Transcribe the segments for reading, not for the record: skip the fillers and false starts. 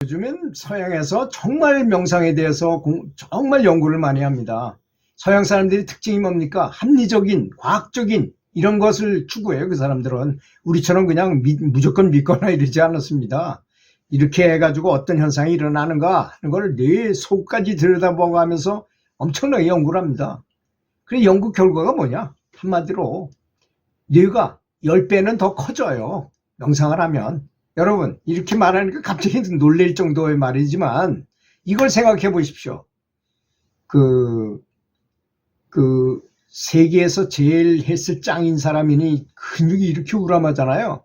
요즘엔 서양에서 정말 명상에 대해서 정말 연구를 많이 합니다. 서양 사람들이 특징이 뭡니까? 합리적인, 과학적인 이런 것을 추구해요. 그 사람들은 우리처럼 그냥 무조건 믿거나 이러지 않았습니다. 이렇게 해가지고 어떤 현상이 일어나는가 하는 걸 뇌 속까지 들여다보고 하면서 엄청나게 연구를 합니다. 그래 연구 결과가 뭐냐? 한마디로 뇌가 10배는 더 커져요. 명상을 하면. 여러분 이렇게 말하니까 갑자기 놀랄 정도의 말이지만 이걸 생각해 보십시오. 그 세계에서 제일 헬스 짱인 사람이니 근육이 이렇게 우람하잖아요.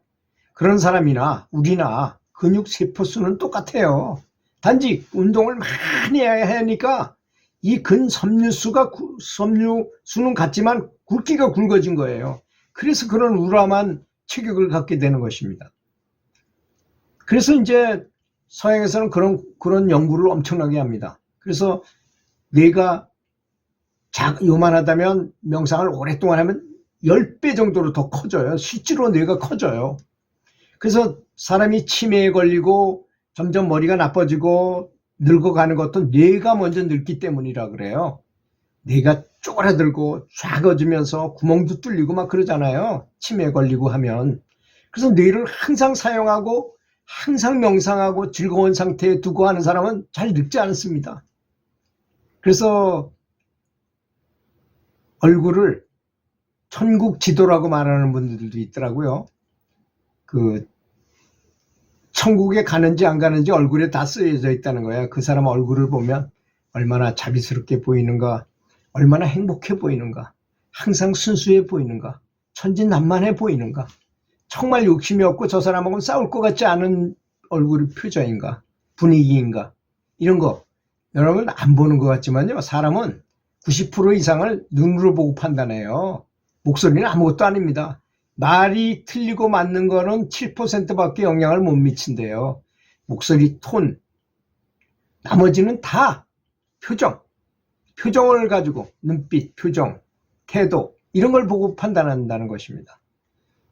그런 사람이나 우리나 근육 세포수는 똑같아요. 단지 운동을 많이 해야 하니까 이 섬유수는 같지만 굵기가 굵어진 거예요. 그래서 그런 우람한 체격을 갖게 되는 것입니다. 그래서 이제 서양에서는 그런 연구를 엄청나게 합니다. 그래서 뇌가 요만하다면 명상을 오랫동안 하면 10배 정도로 더 커져요. 실제로 뇌가 커져요. 그래서 사람이 치매에 걸리고 점점 머리가 나빠지고 늙어가는 것도 뇌가 먼저 늙기 때문이라 그래요. 뇌가 쪼그라들고 작아지면서 구멍도 뚫리고 막 그러잖아요. 치매에 걸리고 하면. 그래서 뇌를 항상 사용하고 항상 명상하고 즐거운 상태에 두고 하는 사람은 잘 늙지 않습니다. 그래서 얼굴을 천국 지도라고 말하는 분들도 있더라고요. 천국에 가는지 안 가는지 얼굴에 다 쓰여져 있다는 거야. 그 사람 얼굴을 보면 얼마나 자비스럽게 보이는가, 얼마나 행복해 보이는가, 항상 순수해 보이는가, 천진난만해 보이는가, 정말 욕심이 없고 저 사람하고는 싸울 것 같지 않은 얼굴 표정인가, 분위기인가, 이런 거 여러분 안 보는 것 같지만요. 사람은 90% 이상을 눈으로 보고 판단해요. 목소리는 아무것도 아닙니다. 말이 틀리고 맞는 거는 7%밖에 영향을 못 미친대요. 목소리 톤, 나머지는 다 표정을 가지고 눈빛, 표정, 태도 이런 걸 보고 판단한다는 것입니다.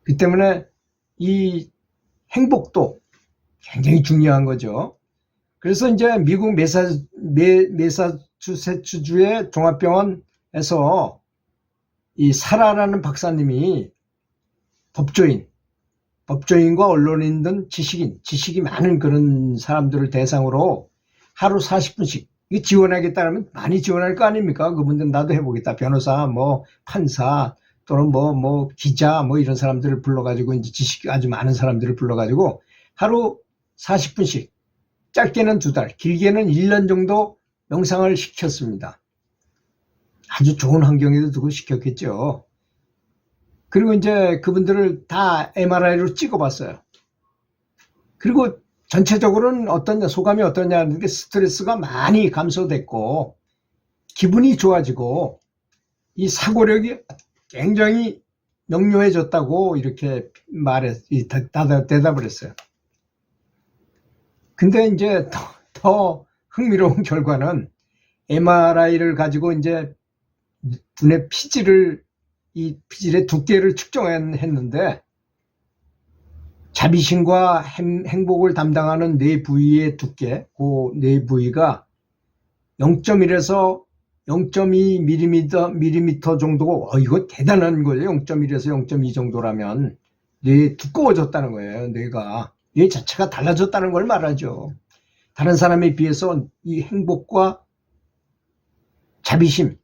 그 때문에 이 행복도 굉장히 중요한 거죠. 그래서 이제 미국 매사추세츠주의 종합병원에서 이 사라라는 박사님이 법조인과 언론인 등 지식이 많은 그런 사람들을 대상으로 하루 40분씩 이게 지원하겠다면 많이 지원할 거 아닙니까? 그분들 나도 해보겠다. 변호사, 판사 또는 기자 이런 사람들을 불러가지고 이제 지식이 아주 많은 사람들을 불러가지고 하루 40분씩 짧게는 2달, 길게는 1년 정도 명상을 시켰습니다. 아주 좋은 환경에도 두고 시켰겠죠. 그리고 이제 그분들을 다 MRI로 찍어봤어요. 그리고 전체적으로는 소감이 어떠냐는 게 스트레스가 많이 감소됐고 기분이 좋아지고 이 사고력이 굉장히 명료해졌다고 이렇게 대답을 했어요. 근데 이제 더 흥미로운 결과는 MRI를 가지고 이제 두뇌 이 피질의 두께를 측정했는데 자비심과 행복을 담당하는 뇌 부위의 두께, 그 뇌 부위가 0.1에서 0.2mm 정도고 이거 대단한 거예요. 0.1에서 0.2 정도라면 뇌 두꺼워졌다는 거예요. 뇌 자체가 달라졌다는 걸 말하죠. 다른 사람에 비해서 이 행복과 자비심,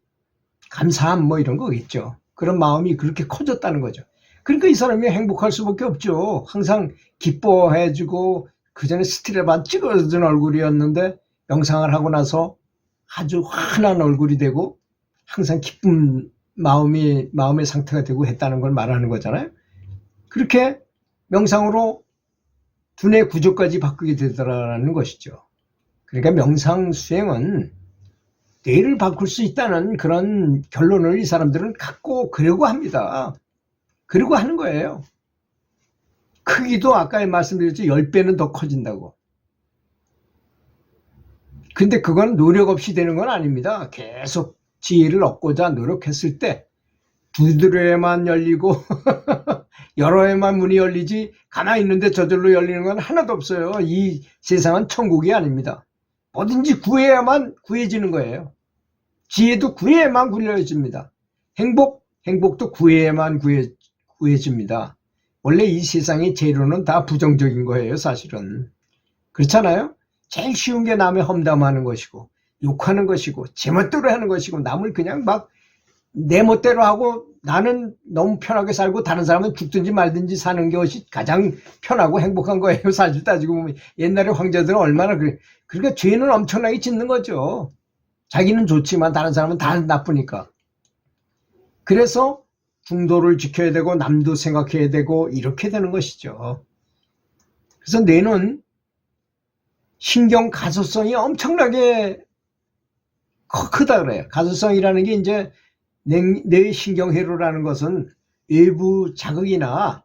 감사함 이런 거겠죠. 그런 마음이 그렇게 커졌다는 거죠. 그러니까 이 사람이 행복할 수밖에 없죠. 항상 기뻐해주고 그전에 스트레스만 찌그러진 얼굴이었는데 명상을 하고 나서 아주 환한 얼굴이 되고 항상 기쁜 마음의 상태가 되고 했다는 걸 말하는 거잖아요. 그렇게 명상으로 두뇌 구조까지 바꾸게 되더라는 것이죠. 그러니까 명상 수행은 뇌를 바꿀 수 있다는 그런 결론을 이 사람들은 갖고 그려고 합니다. 그러고 하는 거예요. 크기도 아까 말씀드렸죠. 10배는 더 커진다고. 근데 그건 노력 없이 되는 건 아닙니다. 계속 지혜를 얻고자 노력했을 때 두드려야만 열리고 여러 해만 문이 열리지 가만히 있는데 저절로 열리는 건 하나도 없어요. 이 세상은 천국이 아닙니다. 뭐든지 구해야만 구해지는 거예요. 지혜도 구해야만 구해집니다. 행복도 구해야만 구해집니다. 원래 이 세상의 재료는 다 부정적인 거예요, 사실은. 그렇잖아요? 제일 쉬운 게 남의 험담하는 것이고, 욕하는 것이고, 제멋대로 하는 것이고, 남을 그냥 막 내 멋대로 하고 나는 너무 편하게 살고 다른 사람은 죽든지 말든지 사는 것이 가장 편하고 행복한 거예요. 사실 따지고 보면 옛날에 황제들은 얼마나 그래. 그러니까 죄는 엄청나게 짓는 거죠. 자기는 좋지만 다른 사람은 다 나쁘니까. 그래서 중도를 지켜야 되고 남도 생각해야 되고 이렇게 되는 것이죠. 그래서 뇌는 신경 가소성이 엄청나게 크다 그래요. 가소성이라는 게 이제 뇌 신경회로라는 것은 외부 자극이나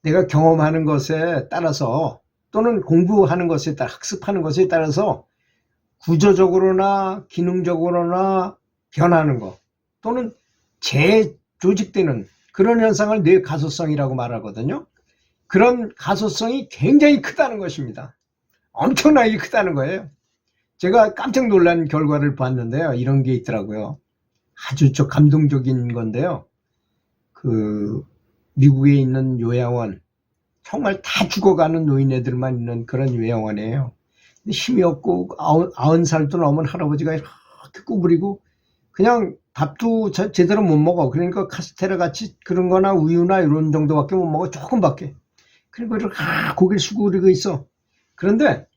내가 경험하는 것에 따라서 또는 공부하는 것에 따라 학습하는 것에 따라서 구조적으로나 기능적으로나 변하는 것 또는 재조직되는 그런 현상을 뇌 가소성이라고 말하거든요. 그런 가소성이 굉장히 크다는 것입니다. 엄청나게 크다는 거예요. 제가 깜짝 놀란 결과를 봤는데요. 이런 게 있더라고요. 아주 감동적인 건데요. 미국에 있는 요양원, 정말 다 죽어가는 노인네들만 있는 그런 요양원이에요. 힘이 없고 90살도 넘은 할아버지가 이렇게 구부리고 그냥 밥도 제대로 못 먹어. 그러니까 카스테라 같이 그런 거나 우유나 이런 정도밖에 못 먹어. 조금밖에. 그리고 이렇게 고개를 숙이고 있어. 그런데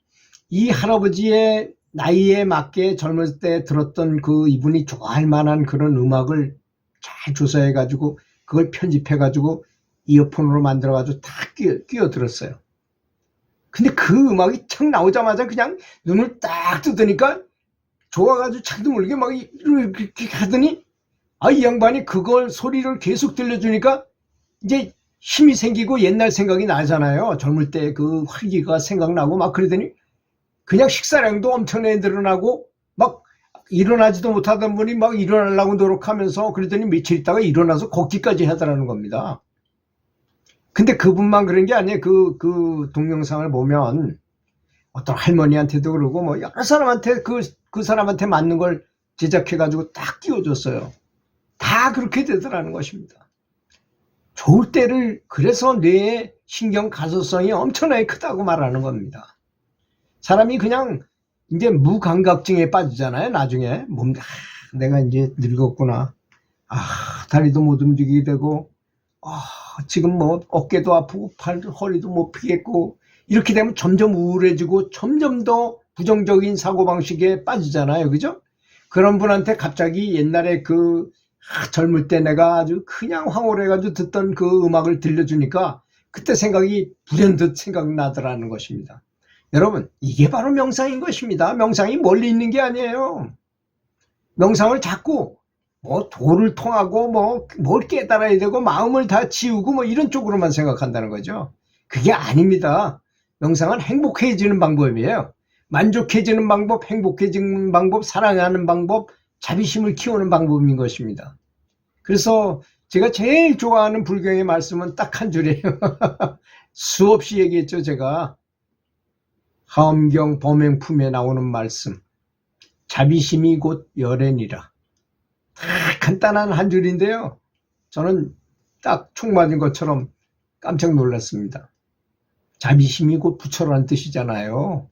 이 할아버지의 나이에 맞게 젊을 때 들었던 이분이 좋아할 만한 그런 음악을 잘 조사해가지고 그걸 편집해가지고 이어폰으로 만들어가지고 다 끼워 들었어요. 근데 그 음악이 창 나오자마자 그냥 눈을 딱 뜨더니까 좋아가지고 자기도 모르게 막 이렇게 하더니 이 양반이 그걸 소리를 계속 들려주니까 이제 힘이 생기고 옛날 생각이 나잖아요. 젊을 때 그 활기가 생각나고 막 그러더니 그냥 식사량도 엄청나게 늘어나고 막 일어나지도 못하던 분이 막 일어나려고 노력하면서 그러더니 며칠 있다가 일어나서 걷기까지 하더라는 겁니다. 근데 그분만 그런 게 아니에요. 그 동영상을 보면 어떤 할머니한테도 그러고 뭐 여러 사람한테 그 사람한테 맞는 걸 제작해가지고 딱 띄워줬어요. 다 그렇게 되더라는 것입니다. 좋을 때를 그래서 뇌의 신경 가소성이 엄청나게 크다고 말하는 겁니다. 사람이 그냥 이제 무감각증에 빠지잖아요. 나중에 내가 이제 늙었구나. 다리도 못 움직이게 되고 지금 뭐 어깨도 아프고 허리도 못 펴겠고 이렇게 되면 점점 우울해지고 점점 더 부정적인 사고방식에 빠지잖아요. 그죠? 그런 분한테 갑자기 옛날에 젊을 때 내가 아주 그냥 황홀해가지고 듣던 그 음악을 들려주니까 그때 생각이 불현듯 생각나더라는 것입니다. 여러분, 이게 바로 명상인 것입니다. 명상이 멀리 있는 게 아니에요. 명상을 자꾸 도를 통하고 뭘 깨달아야 되고 마음을 다 지우고 이런 쪽으로만 생각한다는 거죠. 그게 아닙니다. 명상은 행복해지는 방법이에요. 만족해지는 방법, 행복해지는 방법, 사랑하는 방법, 자비심을 키우는 방법인 것입니다. 그래서 제가 제일 좋아하는 불경의 말씀은 딱 한 줄이에요. 수없이 얘기했죠, 제가. 하엄경 범행품에 나오는 말씀. 자비심이 곧 열애니라. 간단한 한 줄인데요. 저는 딱 총 맞은 것처럼 깜짝 놀랐습니다. 자비심이 곧 부처라는 뜻이잖아요.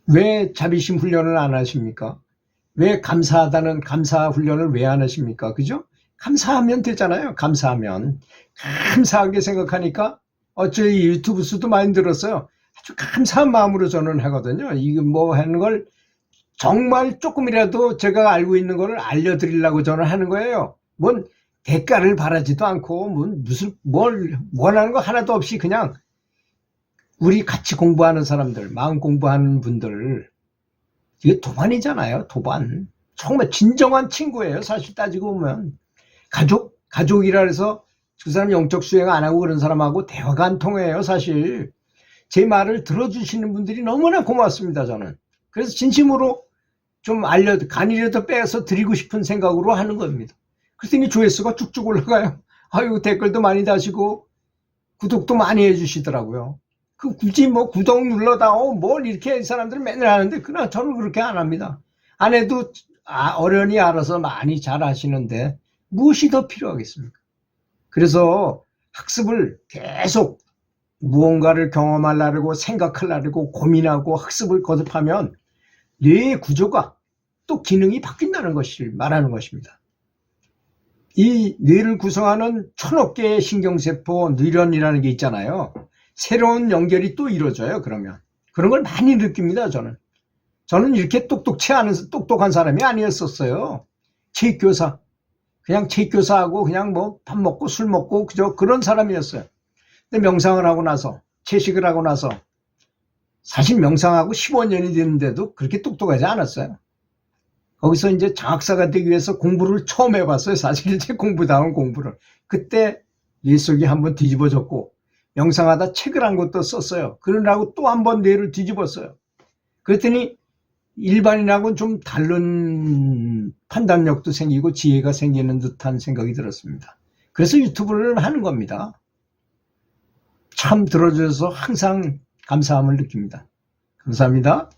왜 자비심 훈련을 안 하십니까? 왜 감사하다는 감사 훈련을 왜 안 하십니까? 그죠? 감사하면 되잖아요. 감사하면. 감사하게 생각하니까 저희 유튜브 수도 많이 들었어요. 아주 감사한 마음으로 저는 하거든요. 이거 하는 걸 정말 조금이라도 제가 알고 있는 거를 알려드리려고 저는 하는 거예요. 뭔 대가를 바라지도 않고 뭘 원하는 거 하나도 없이 그냥 우리 같이 공부하는 사람들, 마음 공부하는 분들, 이게 도반이잖아요. 도반. 정말 진정한 친구예요. 사실 따지고 보면 가족이라 해서 그 사람 영적 수행 안 하고 그런 사람하고 대화가 안 통해요. 사실 제 말을 들어주시는 분들이 너무나 고맙습니다. 저는 그래서 진심으로 좀 간이라도 빼서 드리고 싶은 생각으로 하는 겁니다. 그랬더니 조회수가 쭉쭉 올라가요. 아유, 댓글도 많이 다시고 구독도 많이 해주시더라고요. 그 굳이 뭐 구독 눌러다오 뭘 이렇게 이 사람들은 맨날 하는데 그나 저는 그렇게 안 합니다. 안 해도 어련히 알아서 많이 잘 하시는데 무엇이 더 필요하겠습니까? 그래서 학습을 계속 무언가를 경험하려고 생각하려고 고민하고 학습을 거듭하면 뇌의 구조가 또 기능이 바뀐다는 것을 말하는 것입니다. 이 뇌를 구성하는 1000억 개의 신경세포 뉴런이라는 게 있잖아요. 새로운 연결이 또 이루어져요. 그러면 그런 걸 많이 느낍니다. 저는 이렇게 똑똑한 사람이 아니었었어요. 체육교사, 그냥 체육교사하고 그냥 뭐 밥 먹고 술 먹고 그저 그런 사람이었어요. 근데 명상을 하고 나서, 채식을 하고 나서 사실 명상하고 15년이 됐는데도 그렇게 똑똑하지 않았어요. 거기서 이제 장학사가 되기 위해서 공부를 처음 해봤어요. 사실 이제 공부다운 공부를. 그때 뇌 속이 한번 뒤집어졌고 명상하다 책을 한 것도 썼어요. 그러라고 또 한 번 뇌를 뒤집었어요. 그랬더니 일반인하고는 좀 다른 판단력도 생기고 지혜가 생기는 듯한 생각이 들었습니다. 그래서 유튜브를 하는 겁니다. 참 들어줘서 항상 감사함을 느낍니다. 감사합니다.